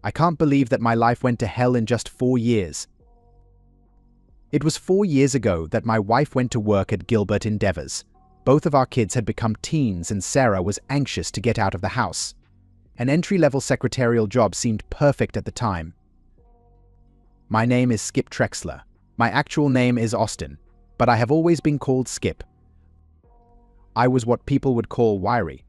I can't believe that my life went to hell in just 4 years. It was 4 years ago that my wife went to work at Gilbert Endeavors. Both of our kids had become teens and Sarah was anxious to get out of the house. An entry-level secretarial job seemed perfect at the time. My name is Skip Trexler. My actual name is Austin, but I have always been called Skip. I was what people would call wiry.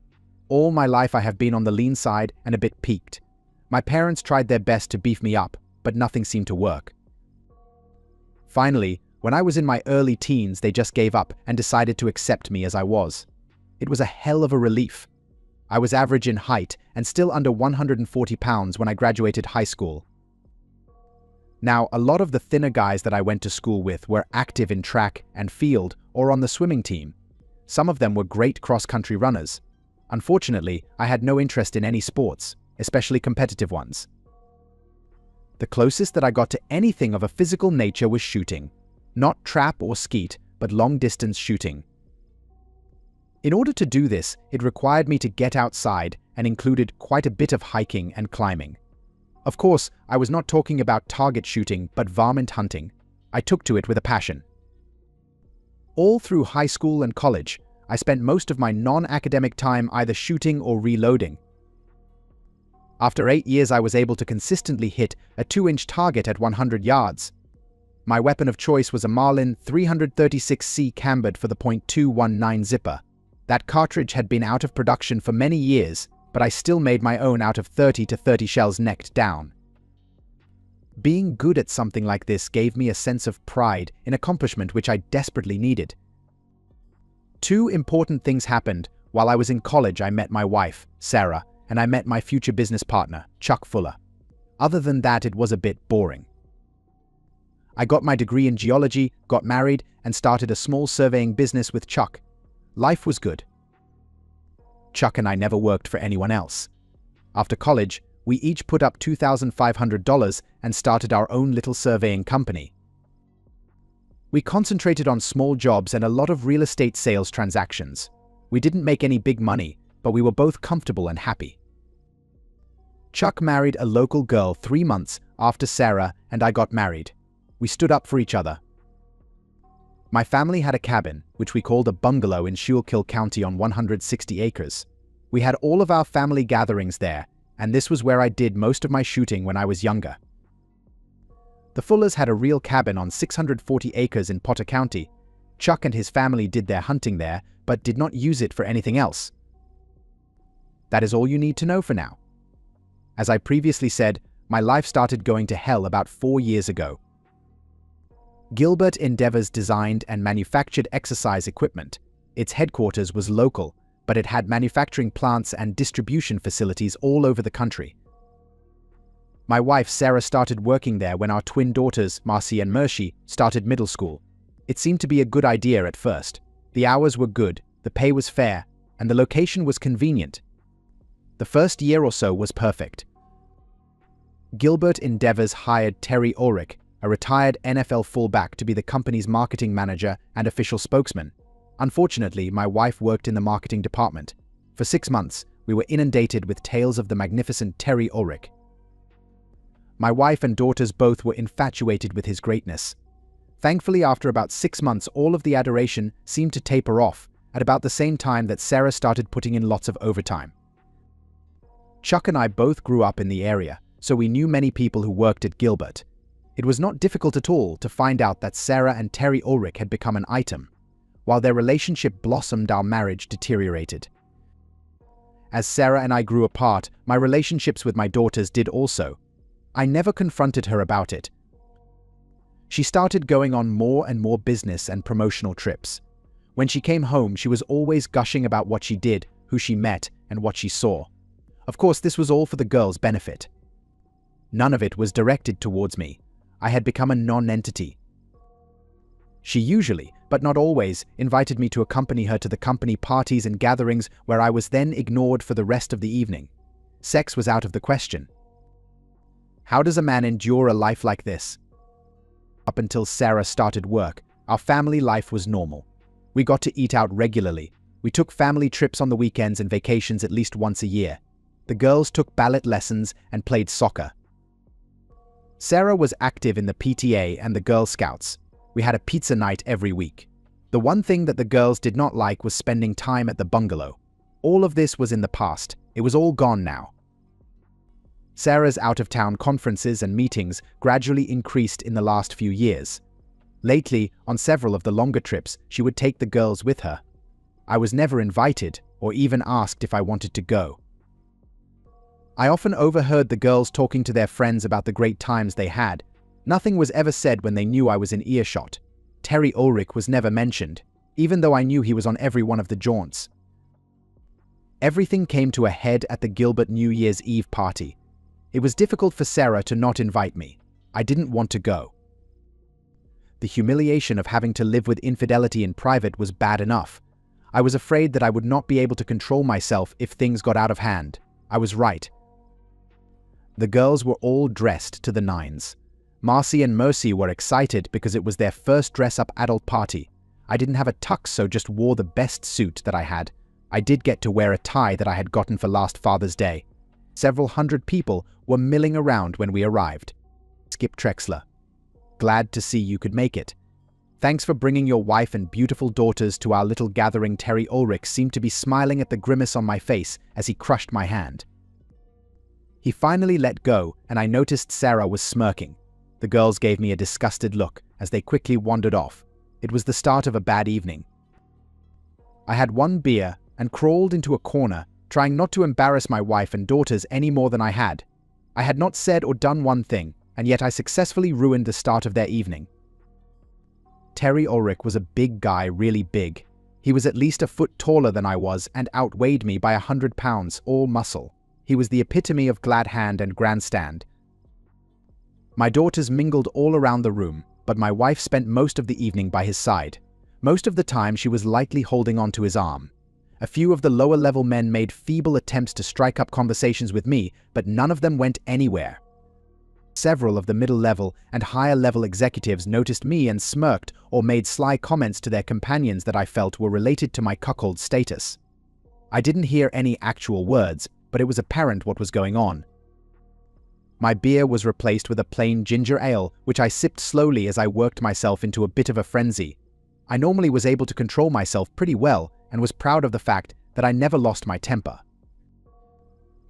All my life I have been on the lean side and a bit peaked. My parents tried their best to beef me up, but nothing seemed to work. Finally, when I was in my early teens, they just gave up and decided to accept me as I was. It was a hell of a relief. I was average in height and still under 140 pounds when I graduated high school. Now, a lot of the thinner guys that I went to school with were active in track and field or on the swimming team. Some of them were great cross-country runners. Unfortunately, I had no interest in any sports, especially competitive ones. The closest that I got to anything of a physical nature was shooting. Not trap or skeet, but long-distance shooting. In order to do this, it required me to get outside and included quite a bit of hiking and climbing. Of course, I was not talking about target shooting, but varmint hunting. I took to it with a passion. All through high school and college, I spent most of my non-academic time either shooting or reloading. After 8 years, I was able to consistently hit a 2-inch target at 100 yards. My weapon of choice was a Marlin 336C cambered for the .219 zipper. That cartridge had been out of production for many years, but I still made my own out of 30 to 30 shells necked down. Being good at something like this gave me a sense of pride in accomplishment which I desperately needed. 2 important things happened. While I was in college, I met my wife, Sarah, and I met my future business partner, Chuck Fuller. Other than that, it was a bit boring. I got my degree in geology, got married, and started a small surveying business with Chuck. Life was good. Chuck and I never worked for anyone else. After college, we each put up $2,500 and started our own little surveying company. We concentrated on small jobs and a lot of real estate sales transactions. We didn't make any big money, but we were both comfortable and happy. Chuck married a local girl 3 months after Sarah and I got married. We stood up for each other. My family had a cabin, which we called a bungalow in Schuylkill County on 160 acres. We had all of our family gatherings there, and this was where I did most of my shooting when I was younger. The Fullers had a real cabin on 640 acres in Potter County. Chuck and his family did their hunting there, but did not use it for anything else. That is all you need to know for now. As I previously said, my life started going to hell about 4 years ago. Gilbert Endeavors designed and manufactured exercise equipment. Its headquarters was local, but it had manufacturing plants and distribution facilities all over the country. My wife Sarah started working there when our twin daughters, Marcy and Mercy, started middle school. It seemed to be a good idea at first. The hours were good, the pay was fair, and the location was convenient. The first year or so was perfect. Gilbert Endeavors hired Terry Ulrich, a retired NFL fullback, to be the company's marketing manager and official spokesman. Unfortunately, my wife worked in the marketing department. For 6 months, we were inundated with tales of the magnificent Terry Ulrich. My wife and daughters both were infatuated with his greatness. Thankfully, after about 6 months, all of the adoration seemed to taper off at about the same time that Sarah started putting in lots of overtime. Chuck and I both grew up in the area, so we knew many people who worked at Gilbert. It was not difficult at all to find out that Sarah and Terry Ulrich had become an item. While their relationship blossomed, our marriage deteriorated. As Sarah and I grew apart, my relationships with my daughters did also. I never confronted her about it. She started going on more and more business and promotional trips. When she came home, she was always gushing about what she did, who she met, and what she saw. Of course, this was all for the girls' benefit. None of it was directed towards me. I had become a non-entity. She usually, but not always, invited me to accompany her to the company parties and gatherings where I was then ignored for the rest of the evening. Sex was out of the question. How does a man endure a life like this? Up until Sarah started work, our family life was normal. We got to eat out regularly. We took family trips on the weekends and vacations at least once a year. The girls took ballet lessons and played soccer. Sarah was active in the PTA and the Girl Scouts. We had a pizza night every week. The one thing that the girls did not like was spending time at the bungalow. All of this was in the past. It was all gone now. Sarah's out-of-town conferences and meetings gradually increased in the last few years. Lately, on several of the longer trips, she would take the girls with her. I was never invited or even asked if I wanted to go. I often overheard the girls talking to their friends about the great times they had. Nothing was ever said when they knew I was in earshot. Terry Ulrich was never mentioned, even though I knew he was on every one of the jaunts. Everything came to a head at the Gilbert New Year's Eve party. It was difficult for Sarah to not invite me. I didn't want to go. The humiliation of having to live with infidelity in private was bad enough. I was afraid that I would not be able to control myself if things got out of hand. I was right. The girls were all dressed to the nines. Marcy and Mercy were excited because it was their first dress-up adult party. I didn't have a tux, so just wore the best suit that I had. I did get to wear a tie that I had gotten for last Father's Day. Several hundred people were milling around when we arrived. Skip Trexler. Glad to see you could make it. Thanks for bringing your wife and beautiful daughters to our little gathering. Terry Ulrich seemed to be smiling at the grimace on my face as he crushed my hand. He finally let go, and I noticed Sarah was smirking. The girls gave me a disgusted look as they quickly wandered off. It was the start of a bad evening. I had one beer and crawled into a corner, trying not to embarrass my wife and daughters any more than I had. I had not said or done one thing, and yet I successfully ruined the start of their evening. Terry Ulrich was a big guy, really big. He was at least a foot taller than I was and outweighed me by 100 pounds, all muscle. He was the epitome of glad hand and grandstand. My daughters mingled all around the room, but my wife spent most of the evening by his side. Most of the time she was lightly holding onto his arm. A few of the lower-level men made feeble attempts to strike up conversations with me, but none of them went anywhere. Several of the middle-level and higher-level executives noticed me and smirked or made sly comments to their companions that I felt were related to my cuckold status. I didn't hear any actual words, but it was apparent what was going on. My beer was replaced with a plain ginger ale, which I sipped slowly as I worked myself into a bit of a frenzy. I normally was able to control myself pretty well and was proud of the fact that I never lost my temper.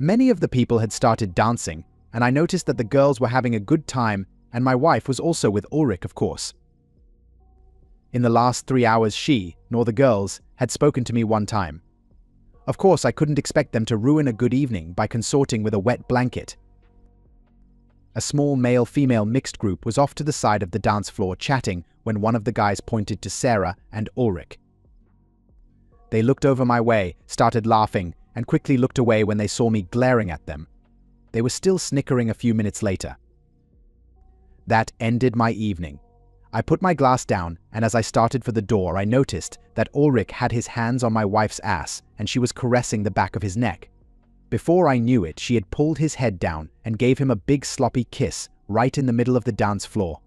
Many of the people had started dancing, and I noticed that the girls were having a good time, and my wife was also with Ulrich, of course. In the last 3 hours she, nor the girls, had spoken to me one time. Of course, I couldn't expect them to ruin a good evening by consorting with a wet blanket. A small male-female mixed group was off to the side of the dance floor chatting when one of the guys pointed to Sarah and Ulrich. They looked over my way, started laughing, and quickly looked away when they saw me glaring at them. They were still snickering a few minutes later. That ended my evening. I put my glass down, and as I started for the door, I noticed that Ulrich had his hands on my wife's ass, and she was caressing the back of his neck. Before I knew it, she had pulled his head down and gave him a big sloppy kiss right in the middle of the dance floor.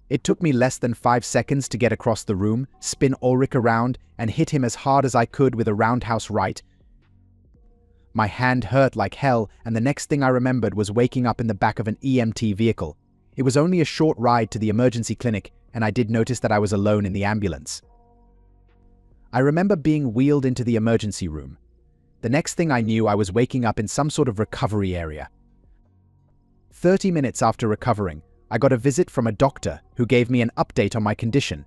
It took me less than 5 seconds to get across the room, spin Ulrich around, and hit him as hard as I could with a roundhouse right. My hand hurt like hell, and the next thing I remembered was waking up in the back of an EMT vehicle. It was only a short ride to the emergency clinic, and I did notice that I was alone in the ambulance. I remember being wheeled into the emergency room. The next thing I knew, I was waking up in some sort of recovery area. 30 minutes after recovering, I got a visit from a doctor who gave me an update on my condition.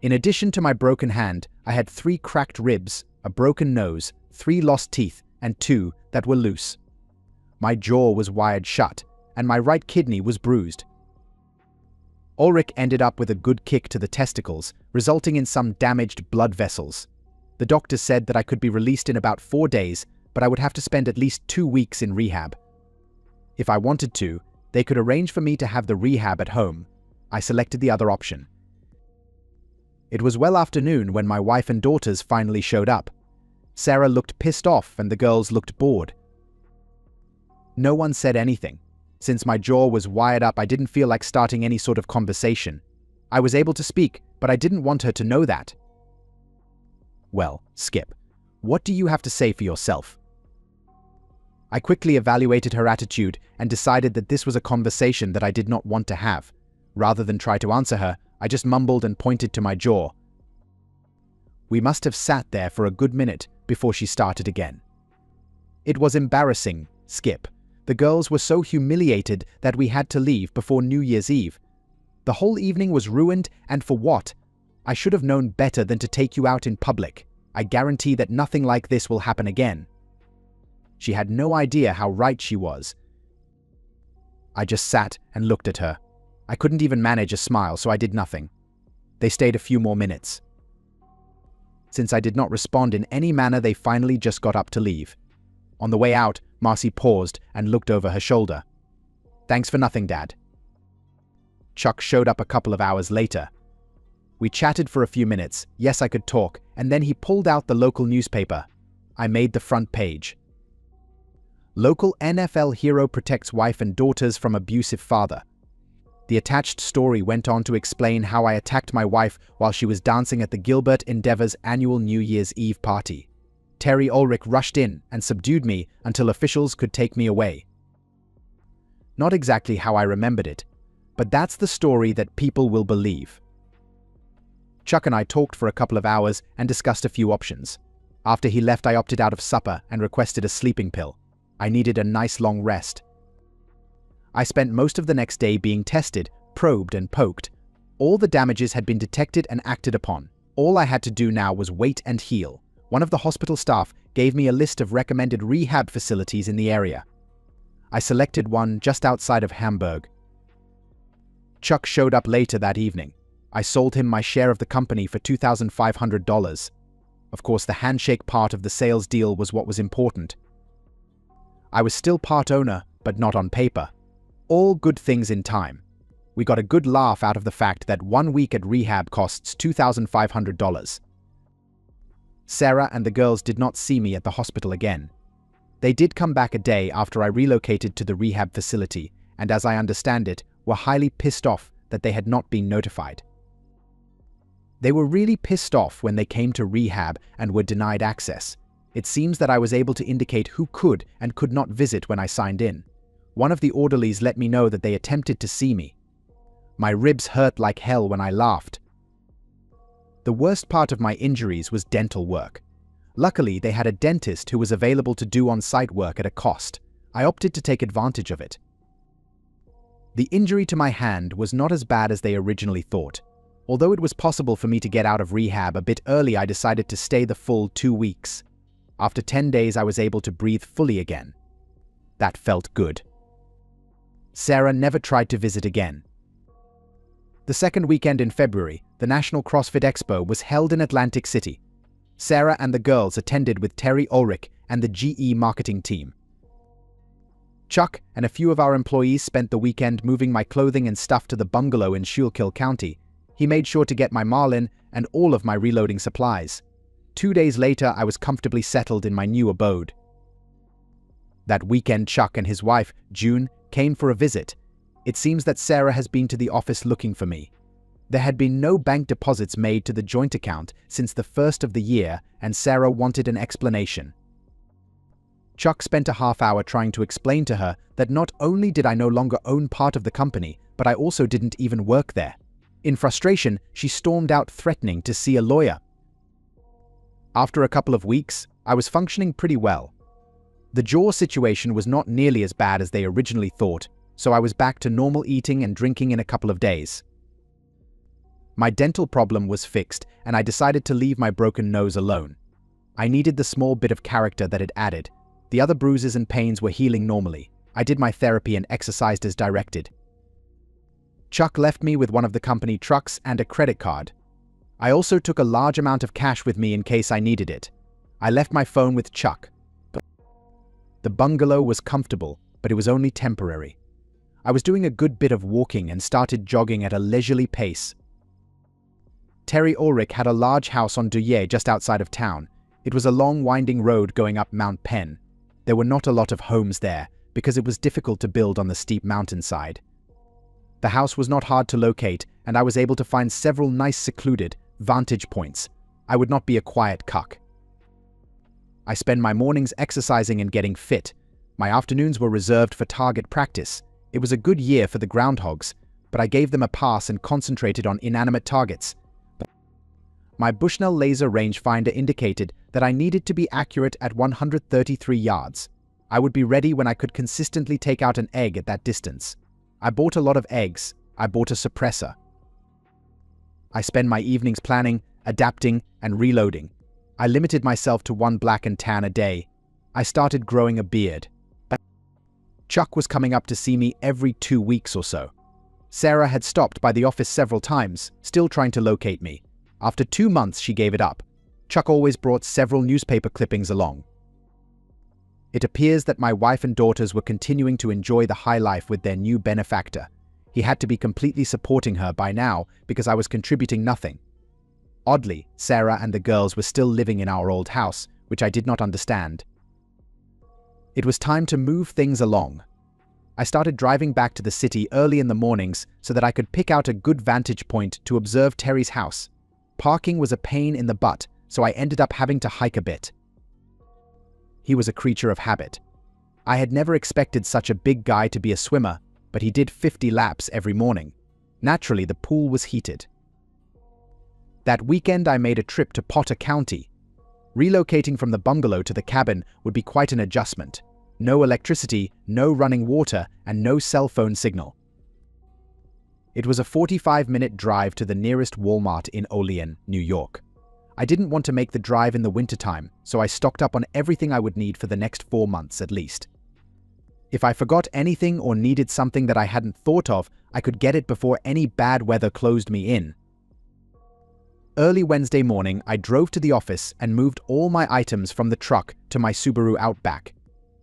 In addition to my broken hand, I had 3 cracked ribs, a broken nose, 3 lost teeth, and 2 that were loose. My jaw was wired shut, and my right kidney was bruised. Ulrich ended up with a good kick to the testicles, resulting in some damaged blood vessels. The doctor said that I could be released in about 4 days, but I would have to spend at least 2 weeks in rehab. If I wanted to, they could arrange for me to have the rehab at home. I selected the other option. It was well after noon when my wife and daughters finally showed up. Sarah looked pissed off and the girls looked bored. No one said anything. Since my jaw was wired up, I didn't feel like starting any sort of conversation. I was able to speak, but I didn't want her to know that. Well, Skip, what do you have to say for yourself? I quickly evaluated her attitude and decided that this was a conversation that I did not want to have. Rather than try to answer her, I just mumbled and pointed to my jaw. We must have sat there for a good minute before she started again. It was embarrassing, Skip. The girls were so humiliated that we had to leave before New Year's Eve. The whole evening was ruined, and for what? I should have known better than to take you out in public. I guarantee that nothing like this will happen again. She had no idea how right she was. I just sat and looked at her. I couldn't even manage a smile, so I did nothing. They stayed a few more minutes. Since I did not respond in any manner, they finally just got up to leave. On the way out, Marcy paused and looked over her shoulder. "Thanks for nothing, Dad." Chuck showed up a couple of hours later. We chatted for a few minutes. Yes, I could talk, and then he pulled out the local newspaper. I made the front page. Local NFL hero protects wife and daughters from abusive father. The attached story went on to explain how I attacked my wife while she was dancing at the Gilbert Endeavor's annual New Year's Eve party. Terry Ulrich rushed in and subdued me until officials could take me away. Not exactly how I remembered it, but that's the story that people will believe. Chuck and I talked for a couple of hours and discussed a few options. After he left, I opted out of supper and requested a sleeping pill. I needed a nice long rest. I spent most of the next day being tested, probed, and poked. All the damages had been detected and acted upon. All I had to do now was wait and heal. One of the hospital staff gave me a list of recommended rehab facilities in the area. I selected one just outside of Hamburg. Chuck showed up later that evening. I sold him my share of the company for $2,500. Of course, the handshake part of the sales deal was what was important. I was still part owner, but not on paper. All good things in time. We got a good laugh out of the fact that 1 week at rehab costs $2,500. Sarah and the girls did not see me at the hospital again. They did come back a day after I relocated to the rehab facility, and as I understand it, were highly pissed off that they had not been notified. They were really pissed off when they came to rehab and were denied access. It seems that I was able to indicate who could and could not visit when I signed in. One of the orderlies let me know that they attempted to see me. My ribs hurt like hell when I laughed. The worst part of my injuries was dental work. Luckily, they had a dentist who was available to do on-site work at a cost. I opted to take advantage of it. The injury to my hand was not as bad as they originally thought. Although it was possible for me to get out of rehab a bit early, I decided to stay the full 2 weeks. After 10 days, I was able to breathe fully again. That felt good. Sarah never tried to visit again. The second weekend in February, the National CrossFit Expo was held in Atlantic City. Sarah and the girls attended with Terry Ulrich and the GE marketing team. Chuck and a few of our employees spent the weekend moving my clothing and stuff to the bungalow in Schuylkill County. He made sure to get my Marlin and all of my reloading supplies. 2 days later, I was comfortably settled in my new abode. That weekend, Chuck and his wife, June, came for a visit. It seems that Sarah has been to the office looking for me. There had been no bank deposits made to the joint account since the first of the year, and Sarah wanted an explanation. Chuck spent a half hour trying to explain to her that not only did I no longer own part of the company, but I also didn't even work there. In frustration, she stormed out threatening to see a lawyer. After a couple of weeks, I was functioning pretty well. The jaw situation was not nearly as bad as they originally thought, so I was back to normal eating and drinking in a couple of days. My dental problem was fixed, and I decided to leave my broken nose alone. I needed the small bit of character that it added. The other bruises and pains were healing normally. I did my therapy and exercised as directed. Chuck left me with one of the company trucks and a credit card. I also took a large amount of cash with me in case I needed it. I left my phone with Chuck. The bungalow was comfortable, but it was only temporary. I was doing a good bit of walking and started jogging at a leisurely pace. Terry Ulrich had a large house on Douillet just outside of town. It was a long winding road going up Mount Penn. There were not a lot of homes there, because it was difficult to build on the steep mountainside. The house was not hard to locate, and I was able to find several nice secluded vantage points. I would not be a quiet cuck. I spend my mornings exercising and getting fit. My afternoons were reserved for target practice. It was a good year for the groundhogs, but I gave them a pass and concentrated on inanimate targets. My Bushnell laser rangefinder indicated that I needed to be accurate at 133 yards. I would be ready when I could consistently take out an egg at that distance. I bought a lot of eggs. I bought a suppressor. I spend my evenings planning, adapting, and reloading. I limited myself to 1 black and tan a day. I started growing a beard. Chuck was coming up to see me every 2 weeks or so. Sarah had stopped by the office several times, still trying to locate me. After 2 months, she gave it up. Chuck always brought several newspaper clippings along. It appears that my wife and daughters were continuing to enjoy the high life with their new benefactor. He had to be completely supporting her by now because I was contributing nothing. Oddly, Sarah and the girls were still living in our old house, which I did not understand. It was time to move things along. I started driving back to the city early in the mornings so that I could pick out a good vantage point to observe Terry's house. Parking was a pain in the butt, so I ended up having to hike a bit. He was a creature of habit. I had never expected such a big guy to be a swimmer, but he did 50 laps every morning. Naturally, the pool was heated. That weekend, I made a trip to Potter County. Relocating from the bungalow to the cabin would be quite an adjustment. No electricity, no running water, and no cell phone signal. It was a 45-minute drive to the nearest Walmart in Olean, New York. I didn't want to make the drive in the wintertime, so I stocked up on everything I would need for the next 4 months at least. If I forgot anything or needed something that I hadn't thought of, I could get it before any bad weather closed me in. Early Wednesday morning, I drove to the office and moved all my items from the truck to my Subaru Outback.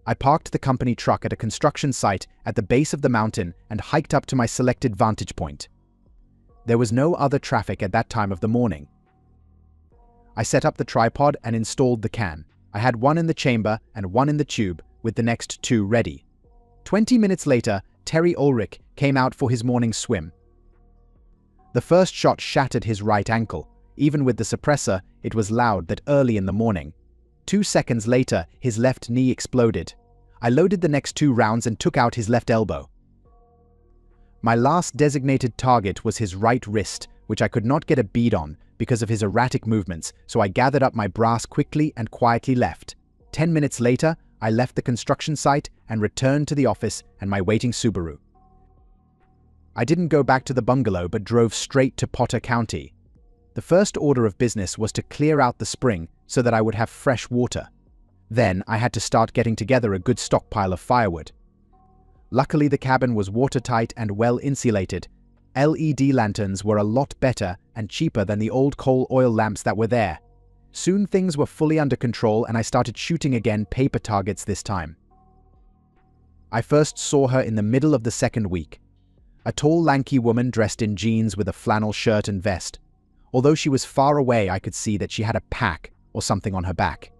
I parked the company truck at a construction site at the base of the mountain and hiked up to my selected vantage point. There was no other traffic at that time of the morning. I set up the tripod and installed the can. I had one in the chamber and one in the tube, with the next 2 ready. 20 minutes later, Terry Ulrich came out for his morning swim. The first shot shattered his right ankle. Even with the suppressor, it was loud that early in the morning. 2 seconds later, his left knee exploded. I loaded the next 2 rounds and took out his left elbow. My last designated target was his right wrist, which I could not get a bead on because of his erratic movements, so I gathered up my brass quickly and quietly left. 10 minutes later, I left the construction site and returned to the office and my waiting Subaru. I didn't go back to the bungalow but drove straight to Potter County. The first order of business was to clear out the spring so that I would have fresh water. Then I had to start getting together a good stockpile of firewood. Luckily, the cabin was watertight and well insulated. LED lanterns were a lot better and cheaper than the old coal oil lamps that were there. Soon things were fully under control and I started shooting again paper targets this time. I first saw her in the middle of the second week. A tall, lanky woman dressed in jeans with a flannel shirt and vest. Although she was far away, I could see that she had a pack or something on her back.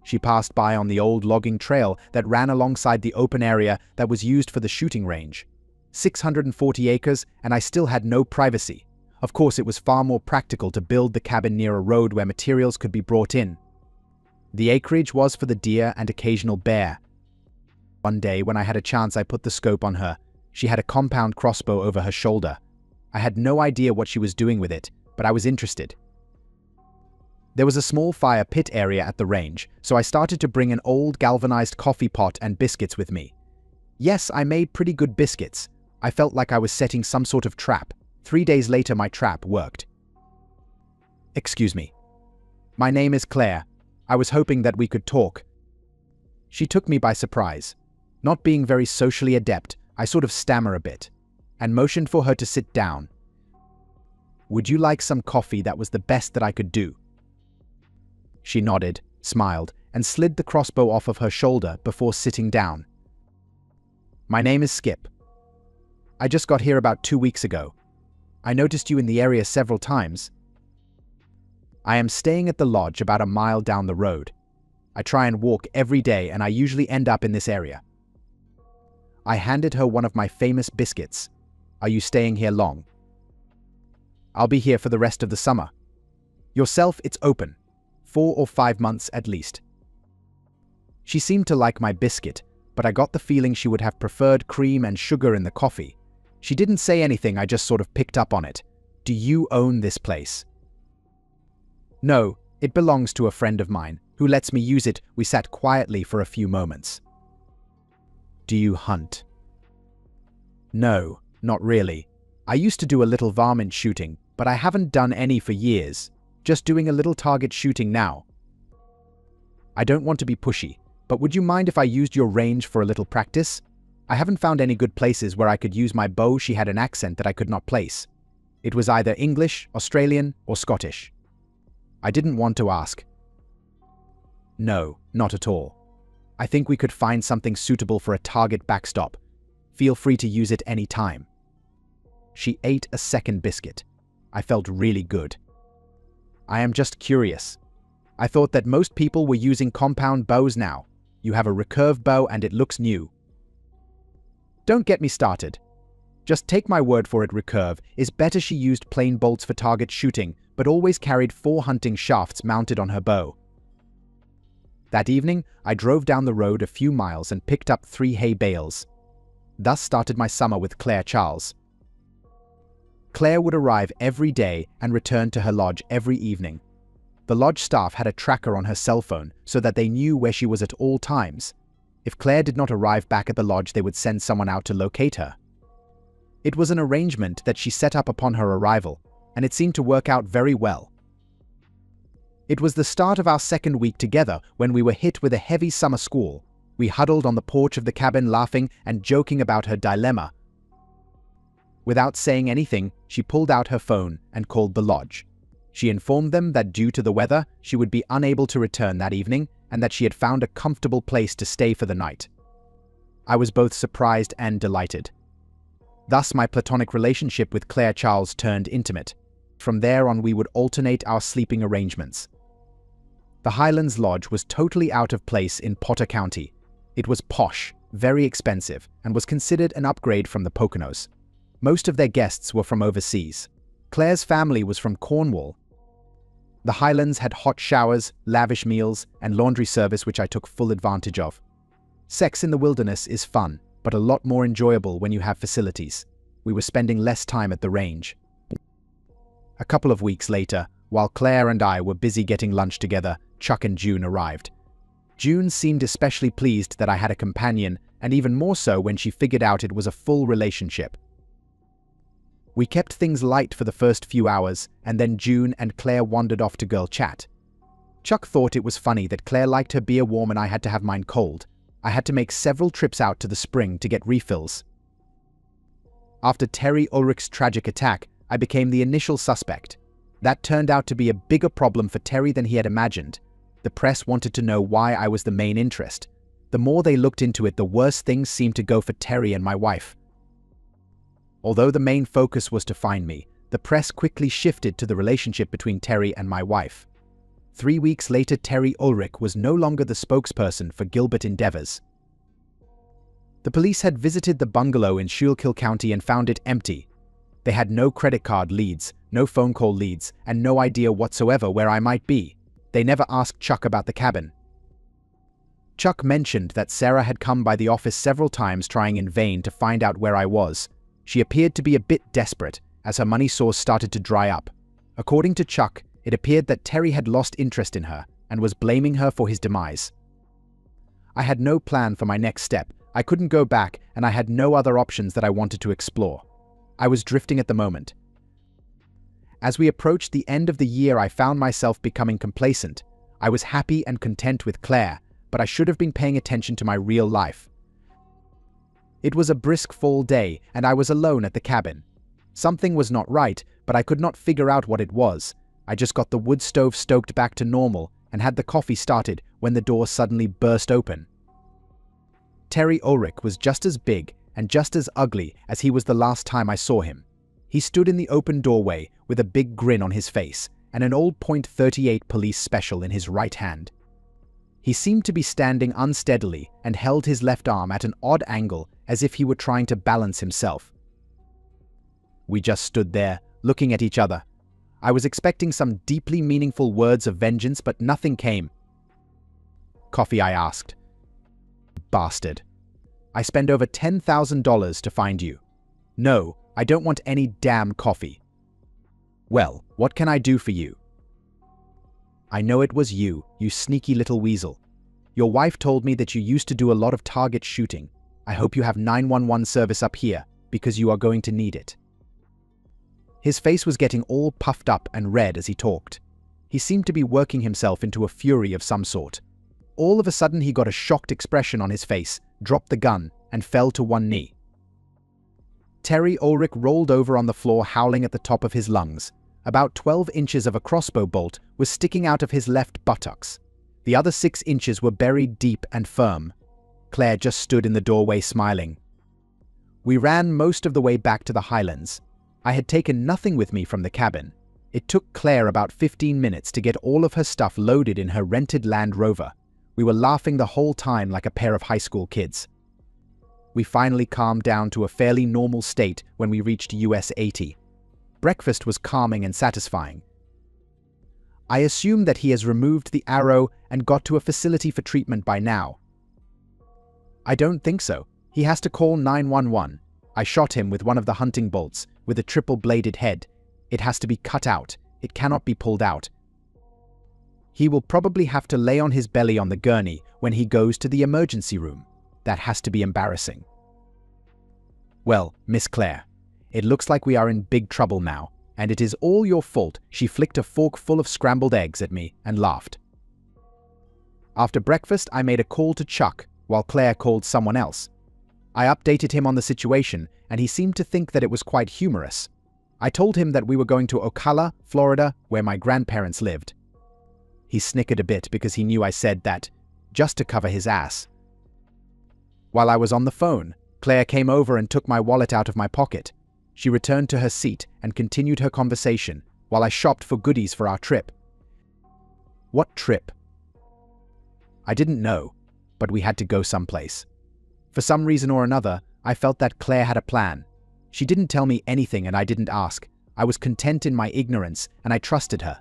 She passed by on the old logging trail that ran alongside the open area that was used for the shooting range. 640 acres, and I still had no privacy. Of course, it was far more practical to build the cabin near a road where materials could be brought in. The acreage was for the deer and occasional bear. One day, when I had a chance, I put the scope on her. She had a compound crossbow over her shoulder. I had no idea what she was doing with it, but I was interested. There was a small fire pit area at the range, so I started to bring an old galvanized coffee pot and biscuits with me. Yes, I made pretty good biscuits. I felt like I was setting some sort of trap. 3 days later, my trap worked. Excuse me. My name is Claire. I was hoping that we could talk. She took me by surprise. Not being very socially adept, I sort of stammer a bit, and motioned for her to sit down. Would you like some coffee? That was the best that I could do. She nodded, smiled, and slid the crossbow off of her shoulder before sitting down. My name is Skip. I just got here about 2 weeks ago. I noticed you in the area several times. I am staying at the lodge about a mile down the road. I try and walk every day and I usually end up in this area. I handed her one of my famous biscuits. Are you staying here long? I'll be here for the rest of the summer. Yourself, it's open. 4 or 5 months at least. She seemed to like my biscuit, but I got the feeling she would have preferred cream and sugar in the coffee. She didn't say anything, I just sort of picked up on it. Do you own this place? No, it belongs to a friend of mine, who lets me use it. We sat quietly for a few moments. Do you hunt? No, not really. I used to do a little varmint shooting, but I haven't done any for years. Just doing a little target shooting now. I don't want to be pushy, but would you mind if I used your range for a little practice? I haven't found any good places where I could use my bow. She had an accent that I could not place. It was either English, Australian, or Scottish. I didn't want to ask. No, not at all. I think we could find something suitable for a target backstop. Feel free to use it any time. She ate a second biscuit. I felt really good. I am just curious. I thought that most people were using compound bows now. You have a recurve bow and it looks new. Don't get me started. Just take my word for it, recurve is better. She used plain bolts for target shooting, but always carried 4 hunting shafts mounted on her bow. That evening, I drove down the road a few miles and picked up 3 hay bales. Thus started my summer with Claire Charles. Claire would arrive every day and return to her lodge every evening. The lodge staff had a tracker on her cell phone so that they knew where she was at all times. If Claire did not arrive back at the lodge, they would send someone out to locate her. It was an arrangement that she set up upon her arrival, and it seemed to work out very well. It was the start of our second week together when we were hit with a heavy summer squall. We huddled on the porch of the cabin laughing and joking about her dilemma. Without saying anything, she pulled out her phone and called the lodge. She informed them that due to the weather, she would be unable to return that evening and that she had found a comfortable place to stay for the night. I was both surprised and delighted. Thus, my platonic relationship with Claire Charles turned intimate. From there on, we would alternate our sleeping arrangements. The Highlands Lodge was totally out of place in Potter County. It was posh, very expensive, and was considered an upgrade from the Poconos. Most of their guests were from overseas. Claire's family was from Cornwall. The Highlands had hot showers, lavish meals, and laundry service which I took full advantage of. Sex in the wilderness is fun, but a lot more enjoyable when you have facilities. We were spending less time at the range. A couple of weeks later, while Claire and I were busy getting lunch together, Chuck and June arrived. June seemed especially pleased that I had a companion, and even more so when she figured out it was a full relationship. We kept things light for the first few hours, and then June and Claire wandered off to girl chat. Chuck thought it was funny that Claire liked her beer warm and I had to have mine cold. I had to make several trips out to the spring to get refills. After Terry Ulrich's tragic attack, I became the initial suspect. That turned out to be a bigger problem for Terry than he had imagined. The press wanted to know why I was the main interest. The more they looked into it, the worse things seemed to go for Terry and my wife. Although the main focus was to find me, the press quickly shifted to the relationship between Terry and my wife. 3 weeks later, Terry Ulrich was no longer the spokesperson for Gilbert Endeavors. The police had visited the bungalow in Schuylkill County and found it empty. They had no credit card leads, no phone call leads, and no idea whatsoever where I might be. They never asked Chuck about the cabin. Chuck mentioned that Sarah had come by the office several times trying in vain to find out where I was. She appeared to be a bit desperate, as her money source started to dry up. According to Chuck, it appeared that Terry had lost interest in her and was blaming her for his demise. I had no plan for my next step. I couldn't go back, and I had no other options that I wanted to explore. I was drifting at the moment. As we approached the end of the year, I found myself becoming complacent. I was happy and content with Claire, but I should have been paying attention to my real life. It was a brisk fall day, and I was alone at the cabin. Something was not right, but I could not figure out what it was. I just got the wood stove stoked back to normal and had the coffee started when the door suddenly burst open. Terry Ulrich was just as big and just as ugly as he was the last time I saw him. He stood in the open doorway with a big grin on his face and an old .38 police special in his right hand. He seemed to be standing unsteadily and held his left arm at an odd angle as if he were trying to balance himself. We just stood there, looking at each other. I was expecting some deeply meaningful words of vengeance, but nothing came. "Coffee?" I asked. bastard. I spend over $10,000 to find you. No, I don't want any damn coffee. Well, what can I do for you? I know it was you, you sneaky little weasel. Your wife told me that you used to do a lot of target shooting. I hope you have 911 service up here, because you are going to need it. His face was getting all puffed up and red as he talked. He seemed to be working himself into a fury of some sort. All of a sudden he got a shocked expression on his face, dropped the gun, and fell to one knee. Terry Ulrich rolled over on the floor howling at the top of his lungs. About 12 inches of a crossbow bolt was sticking out of his left buttocks. The other 6 inches were buried deep and firm. Claire just stood in the doorway smiling. We ran most of the way back to the Highlands. I had taken nothing with me from the cabin. It took Claire about 15 minutes to get all of her stuff loaded in her rented Land Rover. We were laughing the whole time like a pair of high school kids. We finally calmed down to a fairly normal state when we reached US 80. Breakfast was calming and satisfying. I assume that he has removed the arrow and got to a facility for treatment by now. I don't think so. He has to call 911. I shot him with one of the hunting bolts, with a triple-bladed head. It has to be cut out. It cannot be pulled out. He will probably have to lay on his belly on the gurney when he goes to the emergency room. That has to be embarrassing. Well, Miss Claire, it looks like we are in big trouble now, and it is all your fault. She flicked a fork full of scrambled eggs at me and laughed. After breakfast, I made a call to Chuck, while Claire called someone else. I updated him on the situation, and he seemed to think that it was quite humorous. I told him that we were going to Ocala, Florida, where my grandparents lived. He snickered a bit because he knew I said that, just to cover his ass. While I was on the phone, Claire came over and took my wallet out of my pocket. She returned to her seat and continued her conversation while I shopped for goodies for our trip. What trip? I didn't know, but we had to go someplace. For some reason or another, I felt that Claire had a plan. She didn't tell me anything and I didn't ask. I was content in my ignorance and I trusted her.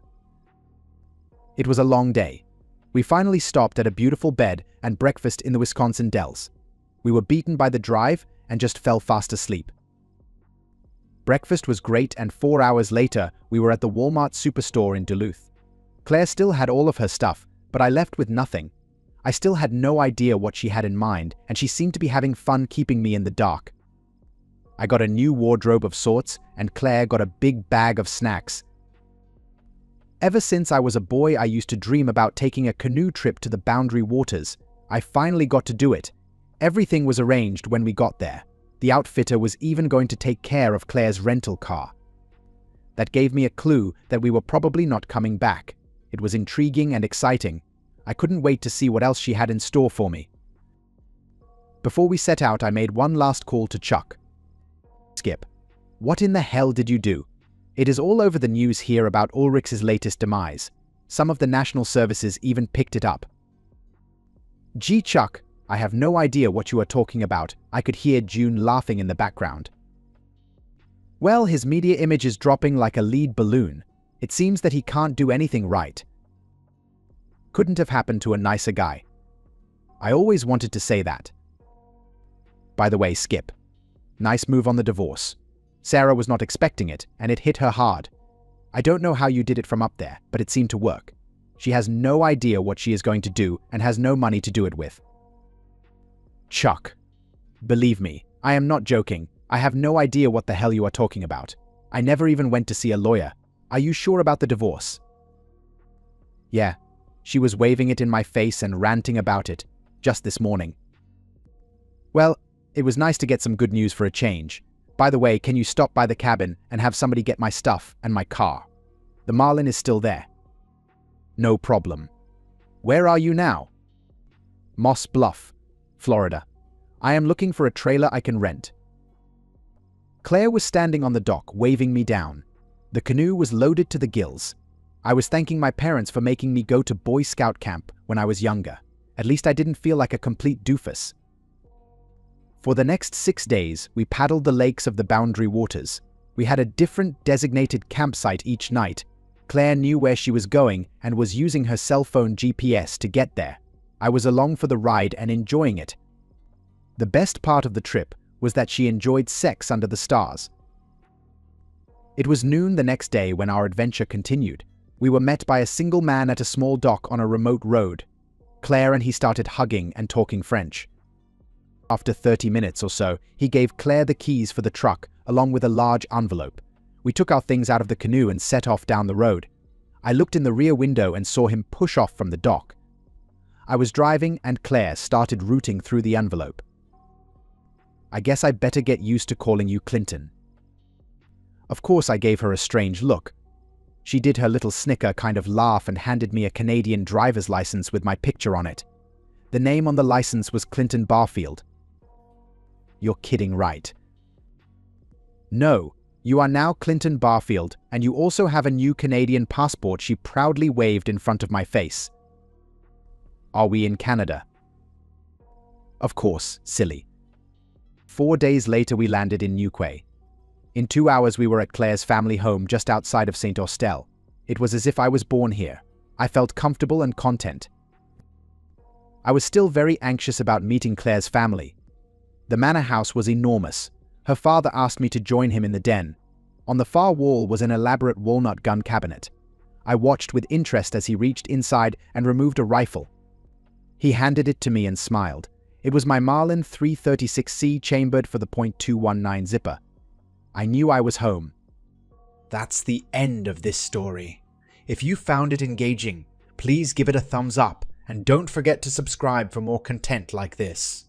It was a long day. We finally stopped at a beautiful bed and breakfast in the Wisconsin Dells. We were beaten by the drive and just fell fast asleep. Breakfast was great and 4 hours later, we were at the Walmart superstore in Duluth. Claire still had all of her stuff, but I left with nothing. I still had no idea what she had in mind, and she seemed to be having fun keeping me in the dark. I got a new wardrobe of sorts, and Claire got a big bag of snacks. Ever since I was a boy, I used to dream about taking a canoe trip to the Boundary Waters. I finally got to do it. Everything was arranged when we got there. The outfitter was even going to take care of Claire's rental car. That gave me a clue that we were probably not coming back. It was intriguing and exciting. I couldn't wait to see what else she had in store for me. Before we set out, I made one last call to Chuck. Skip, what in the hell did you do? It is all over the news here about Ulrich's latest demise. Some of the national services even picked it up. Gee, Chuck, I have no idea what you are talking about. I could hear June laughing in the background. Well, his media image is dropping like a lead balloon. It seems that he can't do anything right. Couldn't have happened to a nicer guy. I always wanted to say that. By the way, Skip, nice move on the divorce. Sarah was not expecting it, and it hit her hard. I don't know how you did it from up there, but it seemed to work. She has no idea what she is going to do and has no money to do it with. Chuck, believe me, I am not joking. I have no idea what the hell you are talking about. I never even went to see a lawyer. Are you sure about the divorce? Yeah, she was waving it in my face and ranting about it, just this morning. Well, it was nice to get some good news for a change. By the way, can you stop by the cabin and have somebody get my stuff and my car? The Marlin is still there. No problem. Where are you now? Moss Bluff, Florida. I am looking for a trailer I can rent. Claire was standing on the dock, waving me down. The canoe was loaded to the gills. I was thanking my parents for making me go to Boy Scout camp when I was younger. At least I didn't feel like a complete doofus. For the next 6 days, we paddled the lakes of the Boundary Waters. We had a different designated campsite each night. Claire knew where she was going and was using her cell phone GPS to get there. I was along for the ride and enjoying it. The best part of the trip was that she enjoyed sex under the stars. It was noon the next day when our adventure continued. We were met by a single man at a small dock on a remote road. Claire and he started hugging and talking French. After 30 minutes or so, he gave Claire the keys for the truck along with a large envelope. We took our things out of the canoe and set off down the road. I looked in the rear window and saw him push off from the dock. I was driving and Claire started rooting through the envelope. "I guess I better get used to calling you Clinton." Of course, I gave her a strange look. She did her little snicker kind of laugh and handed me a Canadian driver's license with my picture on it. The name on the license was Clinton Barfield. "You're kidding, right?" "No, you are now Clinton Barfield, and you also have a new Canadian passport," she proudly waved in front of my face. "Are we in Canada?" "Of course, silly." 4 days later we landed in Newquay. In 2 hours we were at Claire's family home just outside of St. Austell. It was as if I was born here. I felt comfortable and content. I was still very anxious about meeting Claire's family. The manor house was enormous. Her father asked me to join him in the den. On the far wall was an elaborate walnut gun cabinet. I watched with interest as he reached inside and removed a rifle. He handed it to me and smiled. It was my Marlin 336C chambered for the .219 zipper. I knew I was home. That's the end of this story. If you found it engaging, please give it a thumbs up and don't forget to subscribe for more content like this.